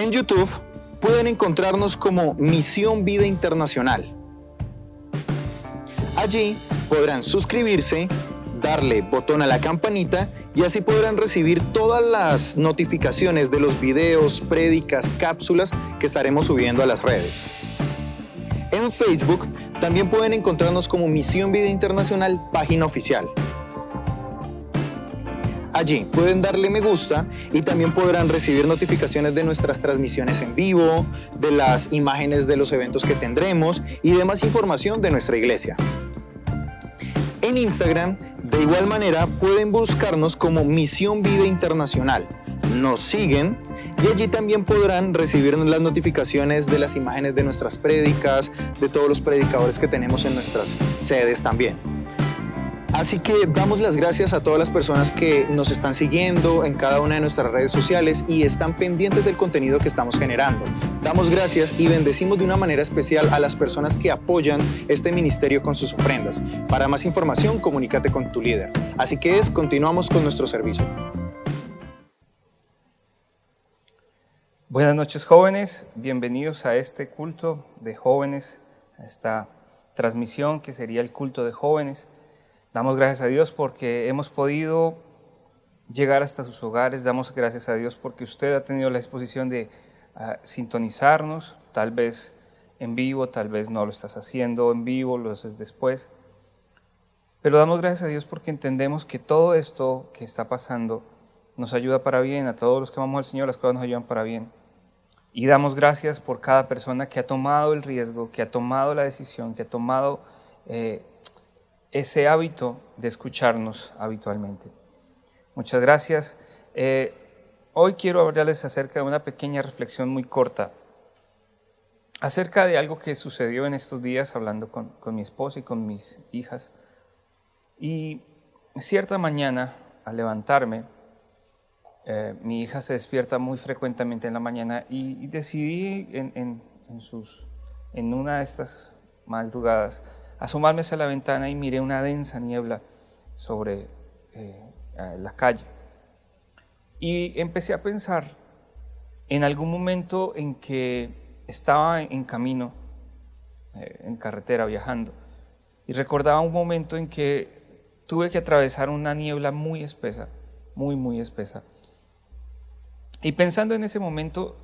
En YouTube pueden encontrarnos como Misión Vida Internacional. Allí podrán suscribirse, darle botón a la campanita y así podrán recibir todas las notificaciones de los videos, prédicas, cápsulas que estaremos subiendo a las redes. En Facebook también pueden encontrarnos como Misión Vida Internacional, página oficial. Allí pueden darle me gusta y también podrán recibir notificaciones de nuestras transmisiones en vivo, de las imágenes de los eventos que tendremos y demás información de nuestra iglesia. En Instagram, de igual manera, pueden buscarnos como Misión Vida Internacional. Nos siguen y allí también podrán recibir las notificaciones de las imágenes de nuestras prédicas, de todos los predicadores que tenemos en nuestras sedes también. Así que damos las gracias a todas las personas que nos están siguiendo en cada una de nuestras redes sociales y están pendientes del contenido que estamos generando. Damos gracias y bendecimos de una manera especial a las personas que apoyan este ministerio con sus ofrendas. Para más información, comunícate con tu líder. Así que continuamos con nuestro servicio. Buenas noches, jóvenes. Bienvenidos a este culto de jóvenes, a esta transmisión que sería el culto de jóvenes. Damos gracias a Dios porque hemos podido llegar hasta sus hogares. Damos gracias a Dios porque usted ha tenido la disposición de sintonizarnos, tal vez en vivo, tal vez no lo estás haciendo en vivo, lo haces después. Pero damos gracias a Dios porque entendemos que todo esto que está pasando nos ayuda para bien. A todos los que amamos al Señor, las cosas nos ayudan para bien. Y damos gracias por cada persona que ha tomado el riesgo, que ha tomado la decisión, que ha tomado ese hábito de escucharnos habitualmente. Muchas gracias. Hoy quiero hablarles acerca de una pequeña reflexión muy corta, acerca de algo que sucedió en estos días hablando con mi esposa y con mis hijas. Y cierta mañana, al levantarme, mi hija se despierta muy frecuentemente en la mañana y decidí en una de estas madrugadas asomarme hacia la ventana y miré una densa niebla sobre la calle. Y empecé a pensar en algún momento en que estaba en camino, en carretera, viajando, y recordaba un momento en que tuve que atravesar una niebla muy espesa, muy espesa. Y pensando en ese momento,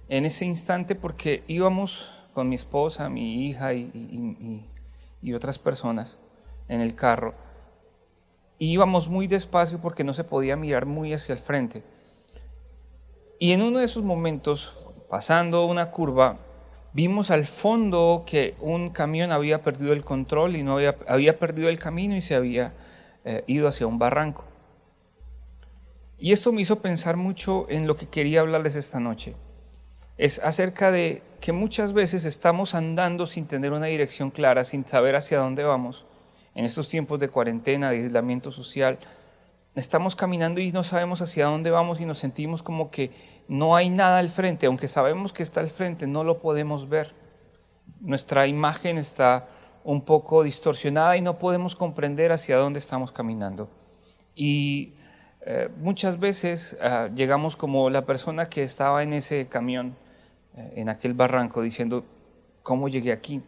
en ese instante, porque íbamos con mi esposa, mi hija y otras personas en el carro, y íbamos muy despacio porque no se podía mirar muy hacia el frente. Y en uno de esos momentos, pasando una curva, vimos al fondo que un camión había perdido el control y había perdido el camino y se había ido hacia un barranco. Y esto me hizo pensar mucho en lo que quería hablarles esta noche. Es acerca de que muchas veces estamos andando sin tener una dirección clara, sin saber hacia dónde vamos. En estos tiempos de cuarentena, de aislamiento social, estamos caminando y no sabemos hacia dónde vamos y nos sentimos como que no hay nada al frente. Aunque sabemos que está al frente, no lo podemos ver. Nuestra imagen está un poco distorsionada y no podemos comprender hacia dónde estamos caminando. Y muchas veces llegamos como la persona que estaba en ese camión, en aquel barranco, diciendo, ¿cómo llegué aquí?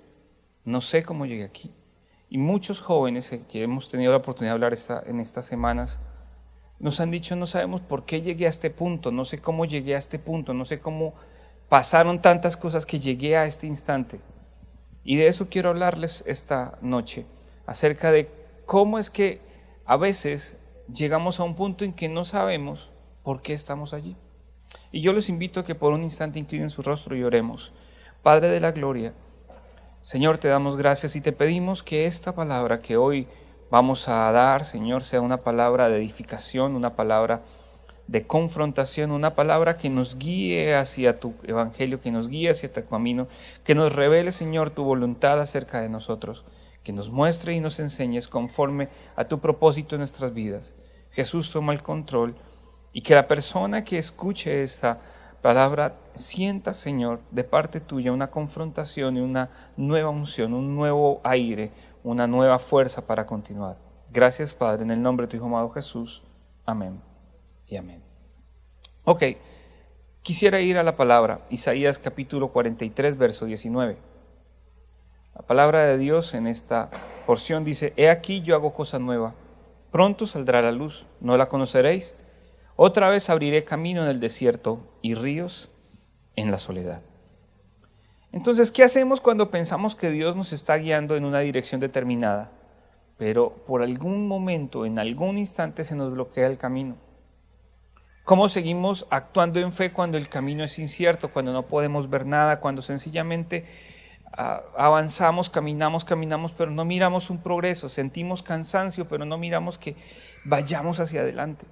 No sé cómo llegué aquí. Y muchos jóvenes que hemos tenido la oportunidad de hablar en estas semanas, nos han dicho, no sabemos por qué llegué a este punto, no sé cómo llegué a este punto, no sé cómo pasaron tantas cosas que llegué a este instante. Y de eso quiero hablarles esta noche, acerca de cómo es que a veces llegamos a un punto en que no sabemos por qué estamos allí. Y yo los invito a que por un instante inclinen su rostro y oremos. Padre de la gloria, Señor, te damos gracias y te pedimos que esta palabra que hoy vamos a dar, Señor, sea una palabra de edificación, una palabra de confrontación, una palabra que nos guíe hacia tu evangelio, que nos guíe hacia tu camino, que nos revele, Señor, tu voluntad acerca de nosotros, que nos muestre y nos enseñes conforme a tu propósito en nuestras vidas. Jesús, toma el control y que la persona que escuche esta palabra sienta, Señor, de parte tuya una confrontación y una nueva unción, un nuevo aire, una nueva fuerza para continuar. Gracias, Padre, en el nombre de tu Hijo amado Jesús. Amén y amén. Ok, Quisiera ir a la palabra, Isaías capítulo 43, verso 19. La palabra de Dios en esta porción dice: He aquí yo hago cosa nueva, pronto saldrá la luz, ¿no la conoceréis? Otra vez abriré camino en el desierto y ríos en la soledad. Entonces, ¿qué hacemos cuando pensamos que Dios nos está guiando en una dirección determinada, pero por algún momento, en algún instante se nos bloquea el camino? ¿Cómo seguimos actuando en fe cuando el camino es incierto, cuando no podemos ver nada, cuando sencillamente avanzamos, caminamos, pero no miramos un progreso, sentimos cansancio, pero no miramos que vayamos hacia adelante?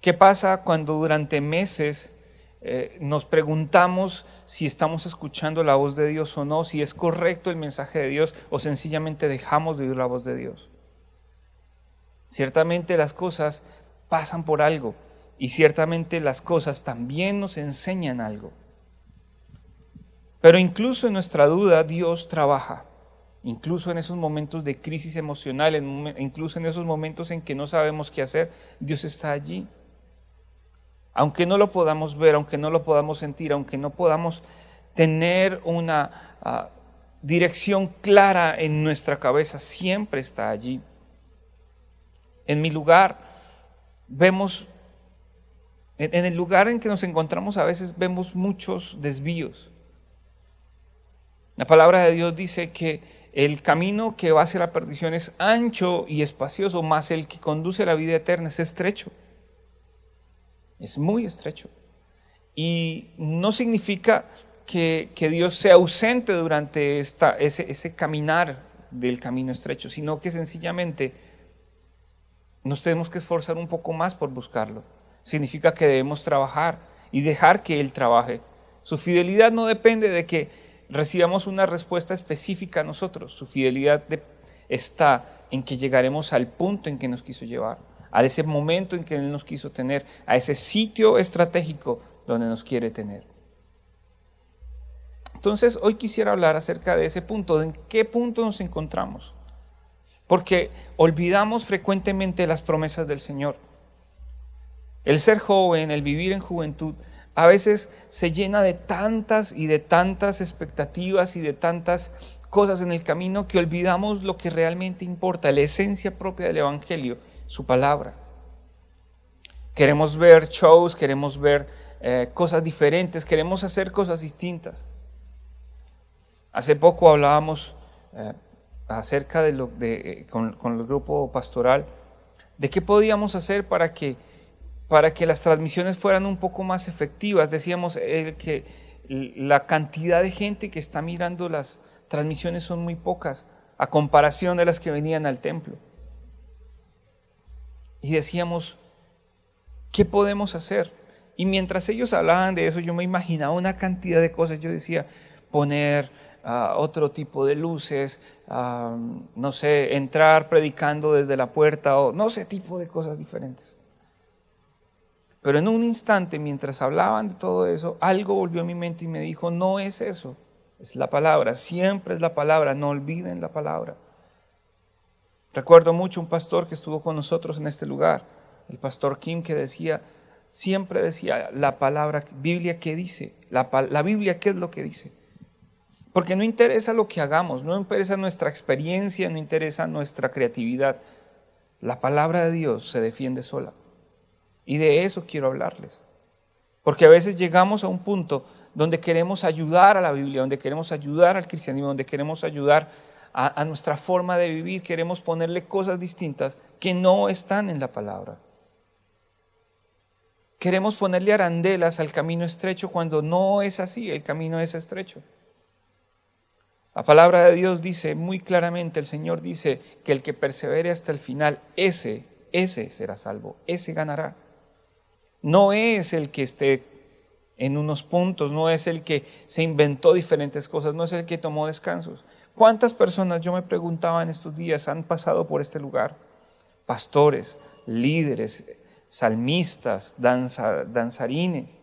¿Qué pasa cuando durante meses nos preguntamos si estamos escuchando la voz de Dios o no, si es correcto el mensaje de Dios o sencillamente dejamos de oír la voz de Dios? Ciertamente las cosas pasan por algo y ciertamente las cosas también nos enseñan algo. Pero incluso en nuestra duda Dios trabaja, incluso en esos momentos de crisis emocional, incluso en esos momentos en que no sabemos qué hacer, Dios está allí. Aunque no lo podamos ver, aunque no lo podamos sentir, aunque no podamos tener una dirección clara en nuestra cabeza, siempre está allí. En mi lugar, en el lugar en que nos encontramos a veces vemos muchos desvíos. La palabra de Dios dice que el camino que va hacia la perdición es ancho y espacioso, mas el que conduce a la vida eterna es estrecho. Es muy estrecho. Y no significa que Dios sea ausente durante ese caminar del camino estrecho, sino que sencillamente nos tenemos que esforzar un poco más por buscarlo. Significa que debemos trabajar y dejar que Él trabaje. Su fidelidad no depende de que recibamos una respuesta específica a nosotros. Su fidelidad está en que llegaremos al punto en que nos quiso llevar, a ese momento en que Él nos quiso tener, a ese sitio estratégico donde nos quiere tener. Entonces, hoy quisiera hablar acerca de ese punto, de en qué punto nos encontramos. Porque olvidamos frecuentemente las promesas del Señor. El ser joven, el vivir en juventud, a veces se llena de tantas expectativas y de tantas cosas en el camino que olvidamos lo que realmente importa, la esencia propia del Evangelio, su palabra. Queremos ver shows, queremos ver cosas diferentes, queremos hacer cosas distintas. Hace poco hablábamos acerca con el grupo pastoral de qué podíamos hacer para que las transmisiones fueran un poco más efectivas. Decíamos que la cantidad de gente que está mirando las transmisiones son muy pocas a comparación de las que venían al templo. Y decíamos, ¿qué podemos hacer? Y mientras ellos hablaban de eso, yo me imaginaba una cantidad de cosas. Yo decía, poner otro tipo de luces, no sé, entrar predicando desde la puerta, o no sé, tipo de cosas diferentes. Pero en un instante, mientras hablaban de todo eso, algo volvió a mi mente y me dijo, no es eso, es la palabra, siempre es la palabra, no olviden la palabra. Recuerdo mucho un pastor que estuvo con nosotros en este lugar, el pastor Kim, que siempre decía, la palabra, Biblia, ¿qué dice? La Biblia, ¿qué es lo que dice? Porque no interesa lo que hagamos, no interesa nuestra experiencia, no interesa nuestra creatividad. La palabra de Dios se defiende sola. Y de eso quiero hablarles. Porque a veces llegamos a un punto donde queremos ayudar a la Biblia, donde queremos ayudar al cristianismo, donde queremos ayudar a nuestra forma de vivir, queremos ponerle cosas distintas que no están en la palabra. Queremos ponerle arandelas al camino estrecho cuando no es así, el camino es estrecho. La palabra de Dios dice muy claramente, el Señor dice que el que persevere hasta el final, ese será salvo, ese ganará. No es el que esté en unos puntos, no es el que se inventó diferentes cosas, no es el que tomó descansos. ¿Cuántas personas, yo me preguntaba en estos días, han pasado por este lugar? Pastores, líderes, salmistas, danzarines,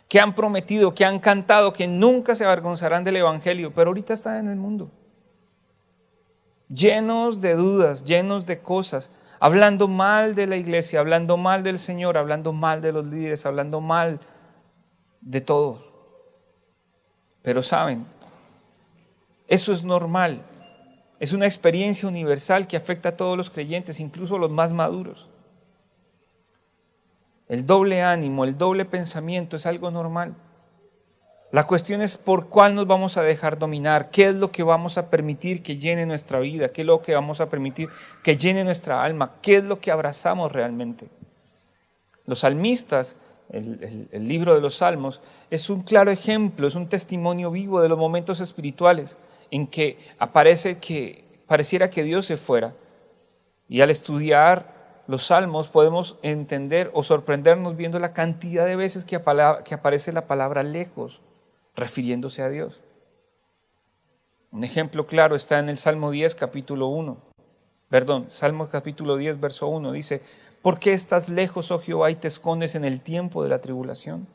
que han prometido, que han cantado, que nunca se avergonzarán del Evangelio, pero ahorita están en el mundo, llenos de dudas, llenos de cosas, hablando mal de la iglesia, hablando mal del Señor, hablando mal de los líderes, hablando mal de todos. Pero saben, eso es normal. Es una experiencia universal que afecta a todos los creyentes, incluso a los más maduros. El doble ánimo, el doble pensamiento es algo normal. La cuestión es por cuál nos vamos a dejar dominar, qué es lo que vamos a permitir que llene nuestra vida, qué es lo que vamos a permitir que llene nuestra alma, qué es lo que abrazamos realmente. Los salmistas, el libro de los Salmos, es un claro ejemplo, es un testimonio vivo de los momentos espirituales en que pareciera que Dios se fuera. Y al estudiar los Salmos podemos entender o sorprendernos viendo la cantidad de veces que aparece la palabra lejos, refiriéndose a Dios. Un ejemplo claro está en el Salmo 10, capítulo 1. Salmo capítulo 10, verso 1. Dice: ¿por qué estás lejos, oh Jehová, y te escondes en el tiempo de la tribulación?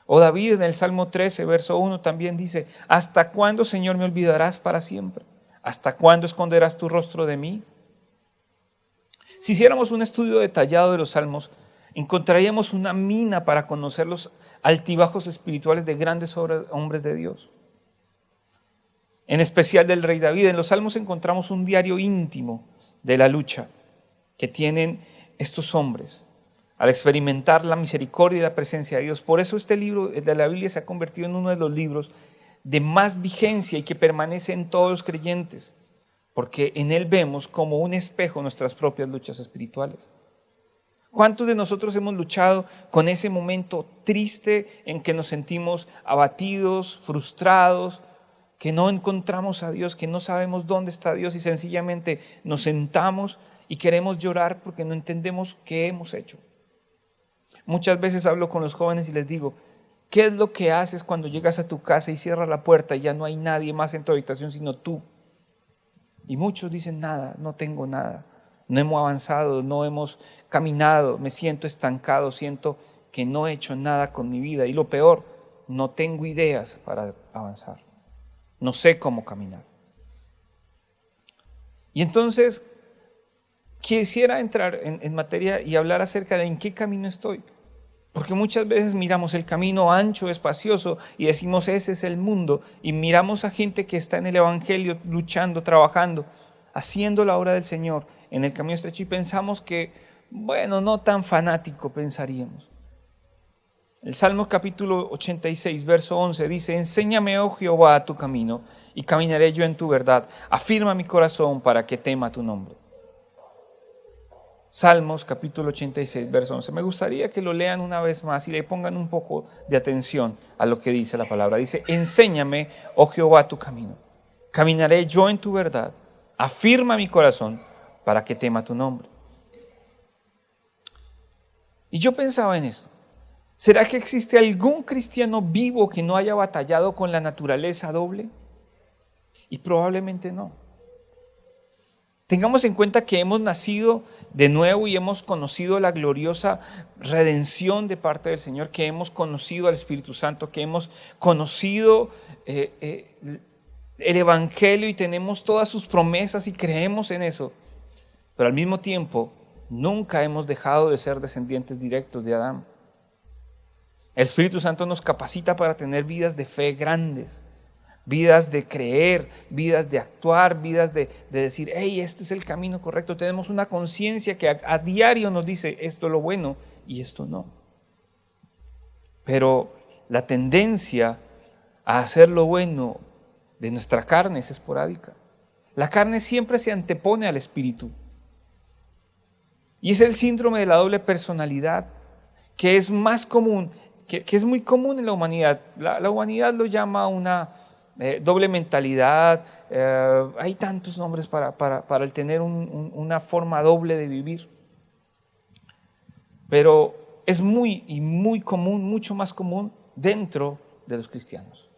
O David en el Salmo 13, verso 1 también dice: ¿hasta cuándo, Señor, me olvidarás para siempre? ¿Hasta cuándo esconderás tu rostro de mí? Si hiciéramos un estudio detallado de los Salmos, encontraríamos una mina para conocer los altibajos espirituales de grandes hombres de Dios. En especial del rey David. En los Salmos encontramos un diario íntimo de la lucha que tienen estos hombres al experimentar la misericordia y la presencia de Dios. Por eso este libro de la Biblia se ha convertido en uno de los libros de más vigencia y que permanece en todos los creyentes, porque en él vemos como un espejo nuestras propias luchas espirituales. ¿Cuántos de nosotros hemos luchado con ese momento triste en que nos sentimos abatidos, frustrados, que no encontramos a Dios, que no sabemos dónde está Dios y sencillamente nos sentamos y queremos llorar porque no entendemos qué hemos hecho? Muchas veces hablo con los jóvenes y les digo: ¿qué es lo que haces cuando llegas a tu casa y cierras la puerta y ya no hay nadie más en tu habitación sino tú? Y muchos dicen: nada, no tengo nada, no hemos avanzado, no hemos caminado, me siento estancado, siento que no he hecho nada con mi vida y lo peor, no tengo ideas para avanzar, no sé cómo caminar. Y entonces quisiera entrar en materia y hablar acerca de en qué camino estoy. Porque muchas veces miramos el camino ancho, espacioso y decimos: ese es el mundo. Y miramos a gente que está en el evangelio luchando, trabajando, haciendo la obra del Señor en el camino estrecho y pensamos que, bueno, no tan fanático pensaríamos. El Salmo capítulo 86, verso 11 dice: enséñame, oh Jehová, tu camino y caminaré yo en tu verdad. Afirma mi corazón para que tema tu nombre. Salmos capítulo 86, verso 11. Me gustaría que lo lean una vez más y le pongan un poco de atención a lo que dice la palabra. Dice: enséñame, oh Jehová, tu camino. Caminaré yo en tu verdad. Afirma mi corazón para que tema tu nombre. Y yo pensaba en esto. ¿Será que existe algún cristiano vivo que no haya batallado con la naturaleza doble? Y probablemente no. Tengamos en cuenta que hemos nacido de nuevo y hemos conocido la gloriosa redención de parte del Señor, que hemos conocido al Espíritu Santo, que hemos conocido el Evangelio y tenemos todas sus promesas y creemos en eso. Pero al mismo tiempo, nunca hemos dejado de ser descendientes directos de Adán. El Espíritu Santo nos capacita para tener vidas de fe grandes, vidas de creer, vidas de actuar, vidas de decir: hey, este es el camino correcto. Tenemos una conciencia que a diario nos dice: esto es lo bueno y esto no. Pero la tendencia a hacer lo bueno de nuestra carne es esporádica. La carne siempre se antepone al espíritu. Y es el síndrome de la doble personalidad, que es más común, que es muy común en la humanidad. La humanidad lo llama una doble mentalidad. Hay tantos nombres para el tener una forma doble de vivir. Pero es muy común, mucho más común dentro de los cristianos,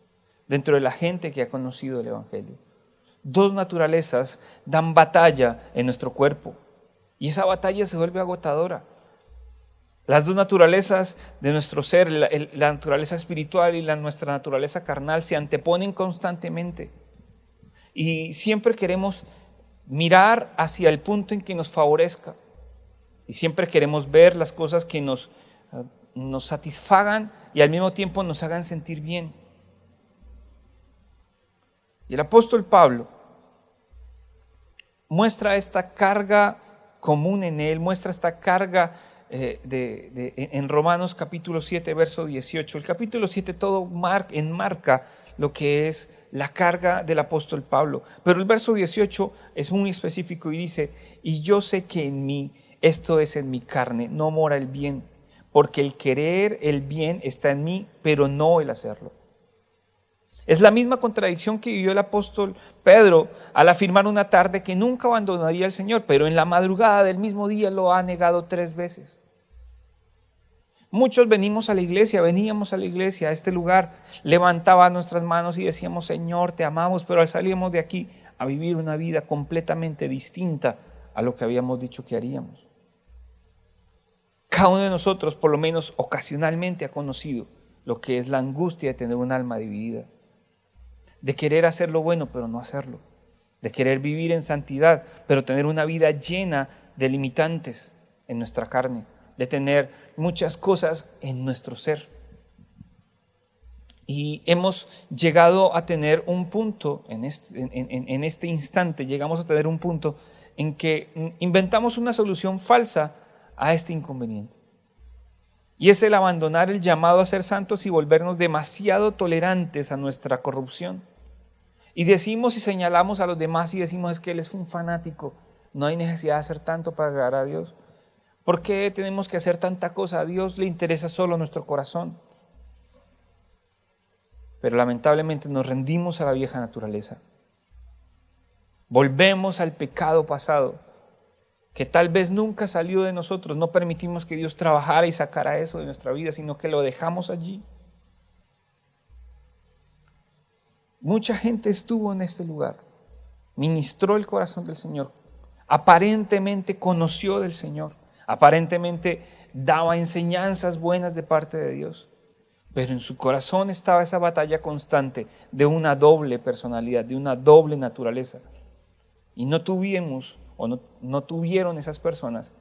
dentro de la gente que ha conocido el Evangelio. Dos naturalezas dan batalla en nuestro cuerpo y esa batalla se vuelve agotadora. Las dos naturalezas de nuestro ser, la naturaleza espiritual y nuestra naturaleza carnal, se anteponen constantemente. Y siempre queremos mirar hacia el punto en que nos favorezca. Y siempre queremos ver las cosas que nos satisfagan y al mismo tiempo nos hagan sentir bien. Y el apóstol Pablo muestra esta carga común en él, muestra esta carga en Romanos capítulo 7, verso 18. El capítulo 7 todo enmarca lo que es la carga del apóstol Pablo. Pero el verso 18 es muy específico y dice: y yo sé que en mí, esto es en mi carne, no mora el bien, porque el querer el bien está en mí, pero no el hacerlo. Es la misma contradicción que vivió el apóstol Pedro al afirmar una tarde que nunca abandonaría al Señor, pero en la madrugada del mismo día lo ha negado 3 veces. Muchos veníamos a la iglesia, a este lugar, levantábamos nuestras manos y decíamos: Señor, te amamos, pero salíamos de aquí a vivir una vida completamente distinta a lo que habíamos dicho que haríamos. Cada uno de nosotros, por lo menos ocasionalmente, ha conocido lo que es la angustia de tener un alma dividida, de querer hacer lo bueno pero no hacerlo, de querer vivir en santidad pero tener una vida llena de limitantes en nuestra carne, de tener muchas cosas en nuestro ser. Y hemos llegado a tener un punto, en este instante llegamos a tener un punto en que inventamos una solución falsa a este inconveniente. Y es el abandonar el llamado a ser santos y volvernos demasiado tolerantes a nuestra corrupción. Y decimos y señalamos a los demás y decimos: es que él es un fanático, no hay necesidad de hacer tanto para agradar a Dios. ¿Por qué tenemos que hacer tanta cosa? A Dios le interesa solo nuestro corazón. Pero lamentablemente nos rendimos a la vieja naturaleza. Volvemos al pecado pasado, que tal vez nunca salió de nosotros. No permitimos que Dios trabajara y sacara eso de nuestra vida, sino que lo dejamos allí. Mucha gente estuvo en este lugar, ministró el corazón del Señor, aparentemente conoció del Señor, aparentemente daba enseñanzas buenas de parte de Dios, pero en su corazón estaba esa batalla constante de una doble personalidad, de una doble naturaleza. Y no tuvieron esas personas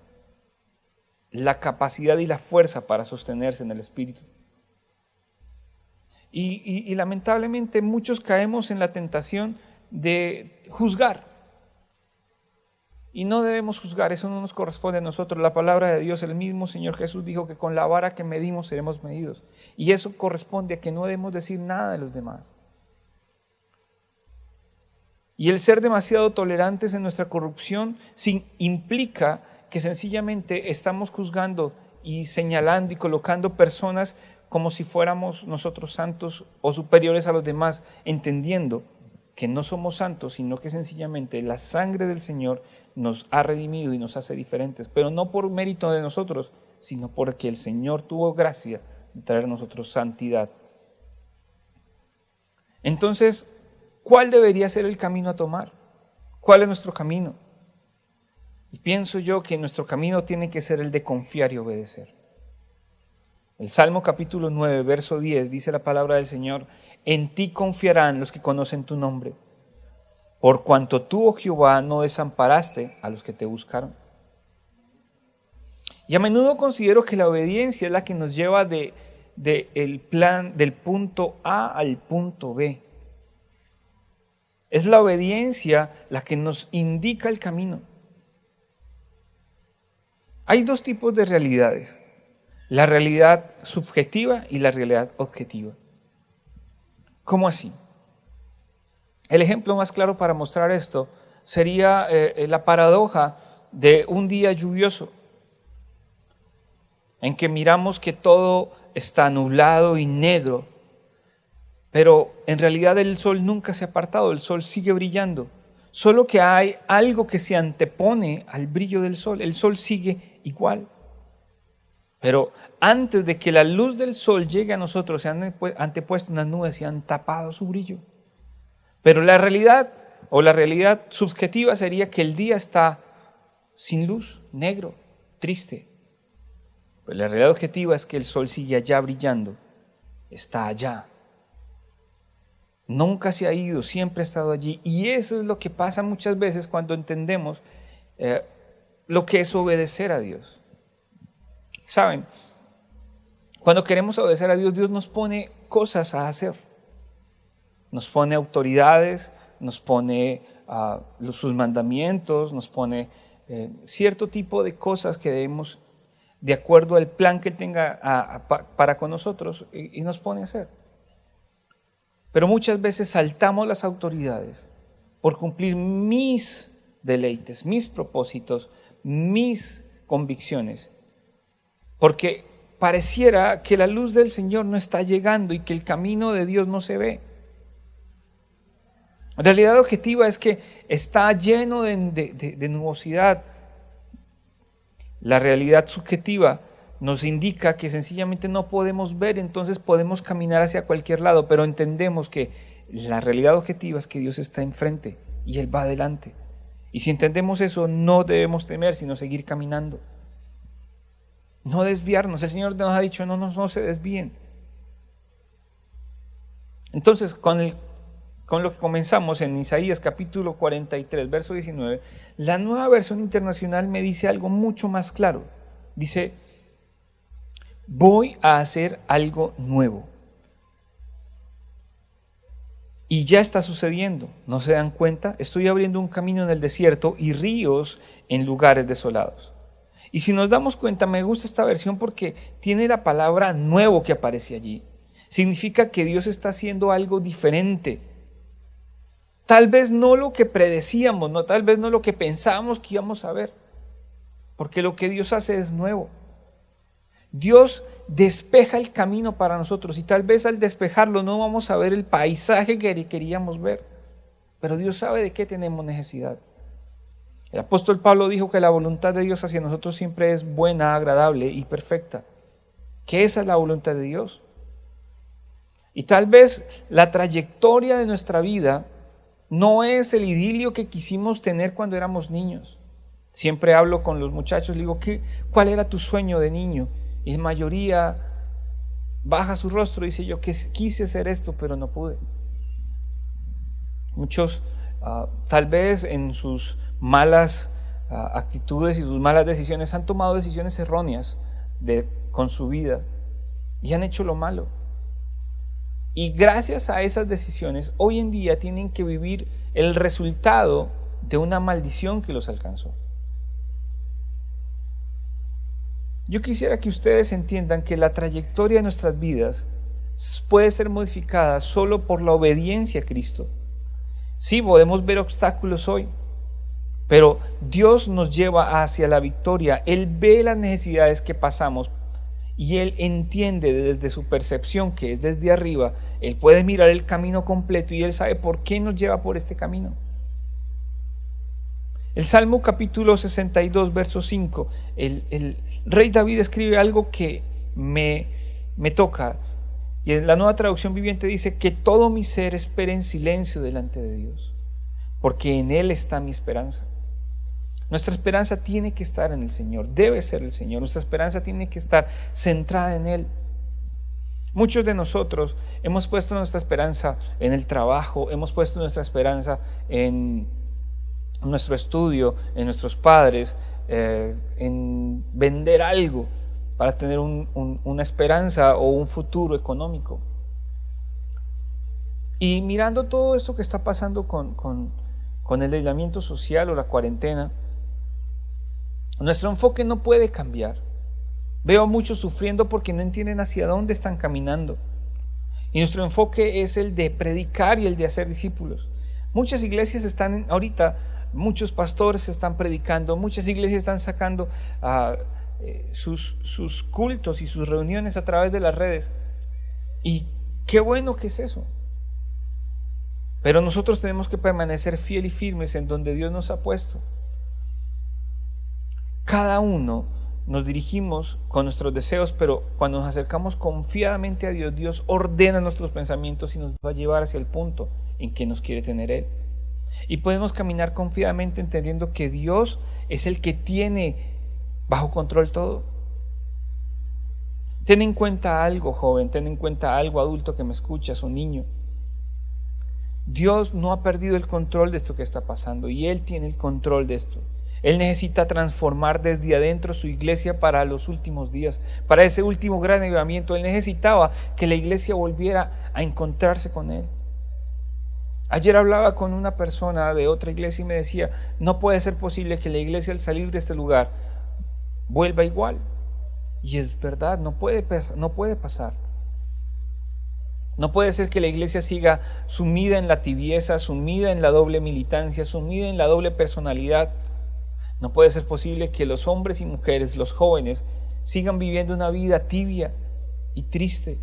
la capacidad y la fuerza para sostenerse en el Espíritu. Y lamentablemente muchos caemos en la tentación de juzgar. Y no debemos juzgar, eso no nos corresponde a nosotros. La palabra de Dios, el mismo Señor Jesús dijo que con la vara que medimos seremos medidos. Y eso corresponde a que no debemos decir nada de los demás. Y el ser demasiado tolerantes en nuestra corrupción implica que sencillamente estamos juzgando y señalando y colocando personas como si fuéramos nosotros santos o superiores a los demás, entendiendo que no somos santos, sino que sencillamente la sangre del Señor nos ha redimido y nos hace diferentes, pero no por mérito de nosotros, sino porque el Señor tuvo gracia de traer a nosotros santidad. Entonces, ¿cuál debería ser el camino a tomar? ¿Cuál es nuestro camino? Y pienso yo que nuestro camino tiene que ser el de confiar y obedecer. El Salmo capítulo 9, verso 10, dice la palabra del Señor: en ti confiarán los que conocen tu nombre, por cuanto tú, oh Jehová, no desamparaste a los que te buscaron. Y a menudo considero que la obediencia es la que nos lleva del plan del punto A al punto B. Es la obediencia la que nos indica el camino. Hay 2 tipos de realidades: la realidad subjetiva y la realidad objetiva. ¿Cómo así? El ejemplo más claro para mostrar esto sería la paradoja de un día lluvioso, en que miramos que todo está nublado y negro, pero en realidad el sol nunca se ha apartado, el sol sigue brillando, solo que hay algo que se antepone al brillo del sol, el sol sigue igual. Pero antes de que la luz del sol llegue a nosotros, se han antepuesto unas nubes y han tapado su brillo. Pero la realidad subjetiva sería que el día está sin luz, negro, triste. Pero la realidad objetiva es que el sol sigue allá brillando, está allá. Nunca se ha ido, siempre ha estado allí. Y eso es lo que pasa muchas veces cuando entendemos lo que es obedecer a Dios. ¿Saben? Cuando queremos obedecer a Dios, Dios nos pone cosas a hacer. Nos pone autoridades, nos pone sus mandamientos, nos pone cierto tipo de cosas que debemos, de acuerdo al plan que Él tenga para con nosotros, y nos pone a hacer. Pero muchas veces saltamos las autoridades por cumplir mis deleites, mis propósitos, mis convicciones, porque pareciera que la luz del Señor no está llegando y que el camino de Dios no se ve. La realidad objetiva es que está lleno de nubosidad. La realidad subjetiva nos indica que sencillamente no podemos ver, entonces podemos caminar hacia cualquier lado, pero entendemos que la realidad objetiva es que Dios está enfrente y Él va adelante. Y si entendemos eso, no debemos temer, sino seguir caminando. No desviarnos. El Señor nos ha dicho, no se desvíen. Entonces, con lo que comenzamos en Isaías capítulo 43, verso 19, la Nueva Versión Internacional me dice algo mucho más claro. Dice, voy a hacer algo nuevo. Y ya está sucediendo, ¿no se dan cuenta? Estoy abriendo un camino en el desierto y ríos en lugares desolados. Y si nos damos cuenta, me gusta esta versión porque tiene la palabra nuevo que aparece allí. Significa que Dios está haciendo algo diferente. Tal vez no lo que predecíamos, no, tal vez no lo que pensábamos que íbamos a ver, porque lo que Dios hace es nuevo. Dios despeja el camino para nosotros y tal vez al despejarlo no vamos a ver el paisaje que queríamos ver, pero Dios sabe de qué tenemos necesidad. El apóstol Pablo dijo que la voluntad de Dios hacia nosotros siempre es buena, agradable y perfecta, que esa es la voluntad de Dios. Y tal vez la trayectoria de nuestra vida no es el idilio que quisimos tener cuando éramos niños. Siempre hablo con los muchachos, les digo, ¿cuál era tu sueño de niño? Y en mayoría baja su rostro y dice, yo que quise hacer esto, pero no pude. Muchos tal vez en sus malas actitudes y sus malas decisiones han tomado decisiones erróneas con su vida y han hecho lo malo. Y gracias a esas decisiones, hoy en día tienen que vivir el resultado de una maldición que los alcanzó. Yo quisiera que ustedes entiendan que la trayectoria de nuestras vidas puede ser modificada solo por la obediencia a Cristo. Sí, podemos ver obstáculos hoy, pero Dios nos lleva hacia la victoria. Él ve las necesidades que pasamos y Él entiende desde su percepción, que es desde arriba. Él puede mirar el camino completo y Él sabe por qué nos lleva por este camino. El Salmo capítulo 62, verso 5, el rey David escribe algo que me toca. Y en la Nueva Traducción Viviente dice que todo mi ser espera en silencio delante de Dios, porque en Él está mi esperanza. Nuestra esperanza tiene que estar en el Señor, debe ser el Señor. Nuestra esperanza tiene que estar centrada en Él. Muchos de nosotros hemos puesto nuestra esperanza en el trabajo, hemos puesto nuestra esperanza en nuestro estudio, en nuestros padres, en vender algo para tener una esperanza o un futuro económico. Y mirando todo esto que está pasando con el aislamiento social o la cuarentena, nuestro enfoque no puede cambiar. Veo a muchos sufriendo porque no entienden hacia dónde están caminando. Y nuestro enfoque es el de predicar y el de hacer discípulos. Muchas iglesias están ahorita, muchos pastores están predicando, muchas iglesias están sacando sus cultos y sus reuniones a través de las redes. Y qué bueno que es eso. Pero nosotros tenemos que permanecer fieles y firmes en donde Dios nos ha puesto. Cada uno nos dirigimos con nuestros deseos, pero cuando nos acercamos confiadamente a Dios, Dios ordena nuestros pensamientos y nos va a llevar hacia el punto en que nos quiere tener Él. Y podemos caminar confiadamente entendiendo que Dios es el que tiene bajo control todo. Ten en cuenta algo, joven, ten en cuenta algo, adulto que me escuchas, o niño. Dios no ha perdido el control de esto que está pasando y Él tiene el control de esto. Él necesita transformar desde adentro su iglesia para los últimos días, para ese último gran avivamiento. Él necesitaba que la iglesia volviera a encontrarse con Él. Ayer hablaba con una persona de otra iglesia y me decía, no puede ser posible que la iglesia al salir de este lugar vuelva igual. Y es verdad, no puede pasar. No puede ser que la iglesia siga sumida en la tibieza, sumida en la doble militancia, sumida en la doble personalidad. No puede ser posible que los hombres y mujeres, los jóvenes, sigan viviendo una vida tibia y triste.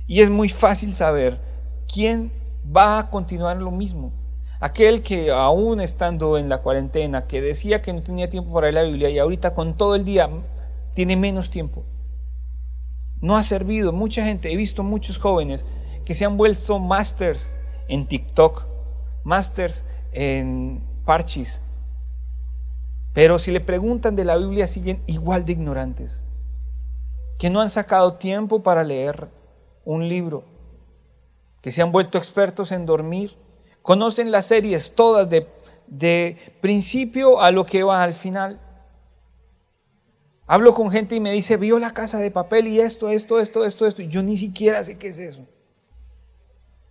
Y es muy fácil saber quién va a continuar lo mismo. Aquel que aún estando en la cuarentena, que decía que no tenía tiempo para leer la Biblia y ahorita con todo el día tiene menos tiempo. No ha servido. Mucha gente, he visto muchos jóvenes que se han vuelto masters en TikTok, masters en parchis. Pero si le preguntan de la Biblia siguen igual de ignorantes, que no han sacado tiempo para leer un libro, que se han vuelto expertos en dormir, conocen las series todas de principio a lo que va al final. Hablo con gente y me dice, vio La Casa de Papel y esto. Y yo ni siquiera sé qué es eso.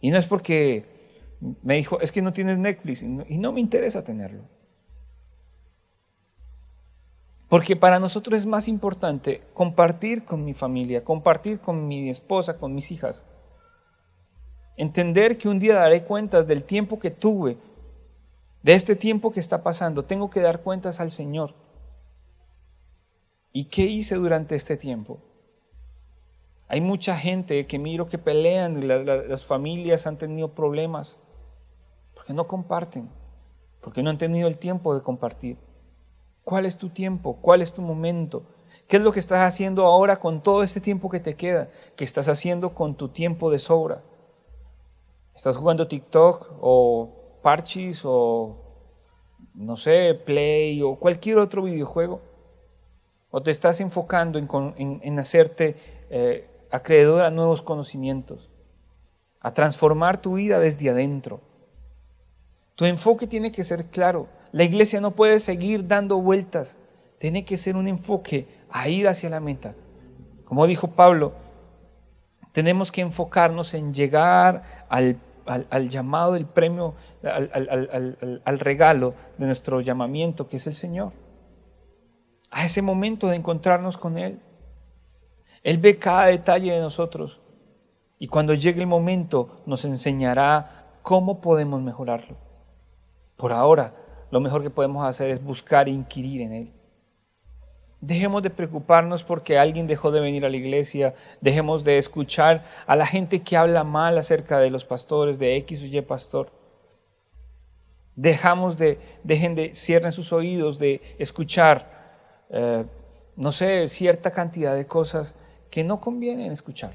Y no es porque me dijo, es que no tienes Netflix y no me interesa tenerlo. Porque para nosotros es más importante compartir con mi familia, compartir con mi esposa, con mis hijas. Entender que un día daré cuentas del tiempo que tuve, de este tiempo que está pasando. Tengo que dar cuentas al Señor. ¿Y qué hice durante este tiempo? Hay mucha gente que miro que pelean, las familias han tenido problemas porque no comparten, porque no han tenido el tiempo de compartir. ¿Cuál es tu tiempo? ¿Cuál es tu momento? ¿Qué es lo que estás haciendo ahora con todo este tiempo que te queda? ¿Qué estás haciendo con tu tiempo de sobra? ¿Estás jugando TikTok o Parchís o no sé, Play o cualquier otro videojuego? ¿O te estás enfocando en hacerte acreedor a nuevos conocimientos, a transformar tu vida desde adentro? Tu enfoque tiene que ser claro. La iglesia no puede seguir dando vueltas. Tiene que ser un enfoque a ir hacia la meta. Como dijo Pablo, tenemos que enfocarnos en llegar al llamado del premio, al regalo de nuestro llamamiento, que es el Señor. A ese momento de encontrarnos con Él. Él ve cada detalle de nosotros y cuando llegue el momento nos enseñará cómo podemos mejorarlo. Por ahora, lo mejor que podemos hacer es buscar e inquirir en Él. Dejemos de preocuparnos porque alguien dejó de venir a la iglesia, dejemos de escuchar a la gente que habla mal acerca de los pastores, de X o Y pastor. Cierren sus oídos de escuchar no sé, cierta cantidad de cosas que no convienen escuchar.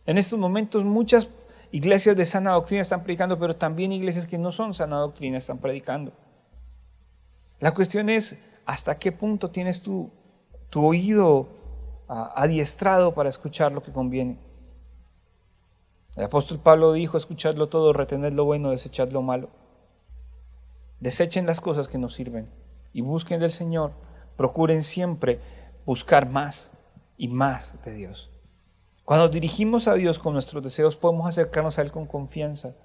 En estos momentos muchas iglesias de sana doctrina están predicando, pero también iglesias que no son sana doctrina están predicando. La cuestión es, ¿hasta qué punto tienes tu oído adiestrado para escuchar lo que conviene? El apóstol Pablo dijo, escuchadlo todo, retened lo bueno, desechad lo malo. Desechen las cosas que nos sirven y busquen del Señor. Procuren siempre buscar más y más de Dios. Cuando dirigimos a Dios con nuestros deseos, podemos acercarnos a Él con confianza.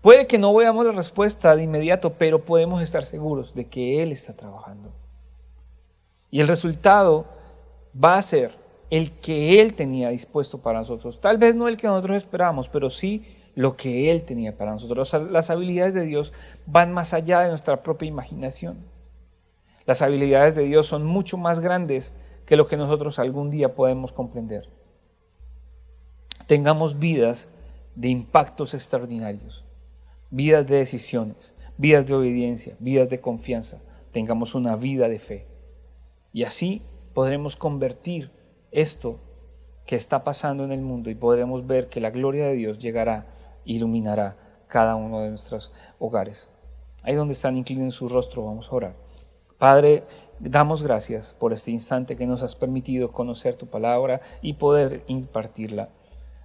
Puede que no veamos la respuesta de inmediato, pero podemos estar seguros de que Él está trabajando. Y el resultado va a ser el que Él tenía dispuesto para nosotros. Tal vez no el que nosotros esperábamos, pero sí lo que Él tenía para nosotros. Las habilidades de Dios van más allá de nuestra propia imaginación. Las habilidades de Dios son mucho más grandes que lo que nosotros algún día podemos comprender. Tengamos vidas de impactos extraordinarios, vidas de decisiones, vidas de obediencia, vidas de confianza. Tengamos una vida de fe. Y así podremos convertir esto que está pasando en el mundo y podremos ver que la gloria de Dios llegará e iluminará cada uno de nuestros hogares. Ahí donde están, inclinen su rostro, vamos a orar. Padre, damos gracias por este instante que nos has permitido conocer tu palabra y poder impartirla.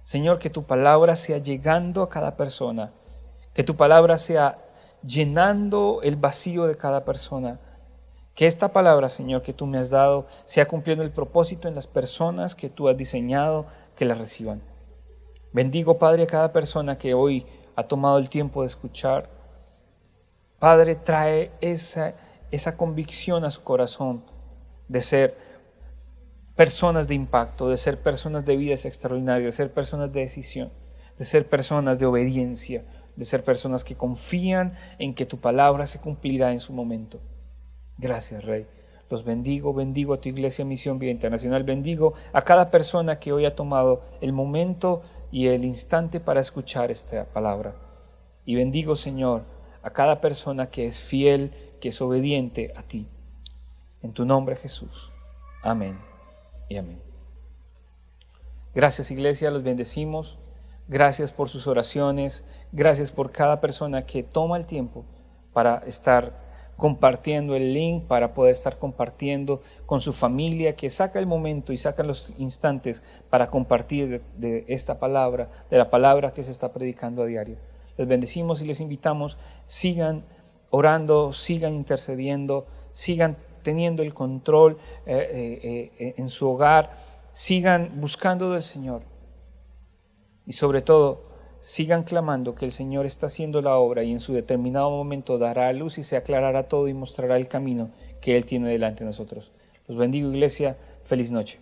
Señor, que tu palabra sea llegando a cada persona, que tu palabra sea llenando el vacío de cada persona. Que esta palabra, Señor, que tú me has dado, sea cumpliendo el propósito en las personas que tú has diseñado que la reciban. Bendigo, Padre, a cada persona que hoy ha tomado el tiempo de escuchar. Padre, trae esa convicción a su corazón de ser personas de impacto, de ser personas de vidas extraordinarias, de ser personas de decisión, de ser personas de obediencia, de ser personas que confían en que tu palabra se cumplirá en su momento. Gracias, Rey. Los bendigo, bendigo a tu Iglesia Misión Vida Internacional, bendigo a cada persona que hoy ha tomado el momento y el instante para escuchar esta palabra. Y bendigo, Señor, a cada persona que es fiel, que es obediente a ti. En tu nombre, Jesús. Amén y amén. Gracias, Iglesia, los bendecimos. Gracias por sus oraciones. Gracias por cada persona que toma el tiempo para estar compartiendo el link, para poder estar compartiendo con su familia, que saca el momento y saca los instantes para compartir de esta palabra, de la palabra que se está predicando a diario. Les bendecimos y les invitamos, sigan orando, sigan intercediendo, sigan teniendo el control en su hogar, sigan buscando del Señor y sobre todo sigan clamando que el Señor está haciendo la obra y en su determinado momento dará a luz y se aclarará todo y mostrará el camino que Él tiene delante de nosotros. Los bendigo, Iglesia. Feliz noche.